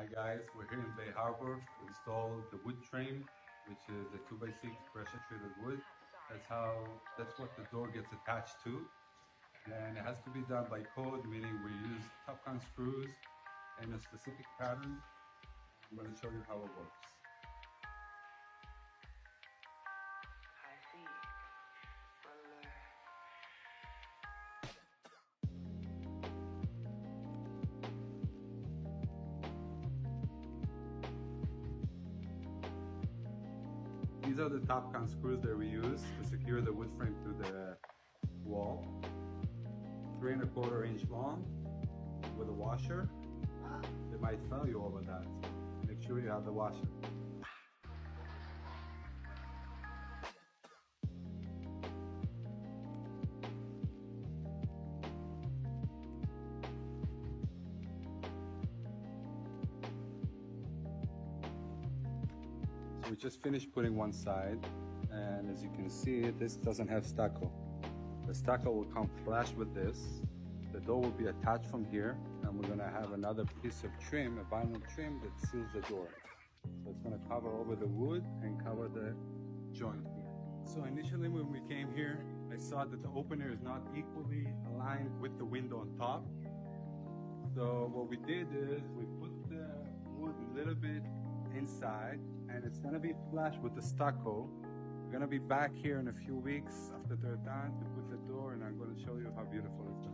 Hi guys, we're here in Bay Harbor to install the wood frame, which is a 2x6 pressure treated wood. That's what the door gets attached to. And it has to be done by code, meaning we use top-con screws in a specific pattern. I'm going to show you how it works. These are the top-con screws that we use to secure the wood frame to the wall. 3 1/4 inch long with a washer. It might fail you over that. Make sure you have the washer. So we just finished putting one side, and as you can see, this doesn't have stucco. The stucco will come flush with this. The door will be attached from here, and we're gonna have another piece of trim, a vinyl trim that seals the door. So it's gonna cover over the wood and cover the joint here. So initially when we came here, I saw that the opener is not equally aligned with the window on top. So what we did is we put the wood a little bit inside, and it's gonna be flush with the stucco. We're gonna be back here in a few weeks after they're done to put the door, and I'm gonna show you how beautiful it's gonna be.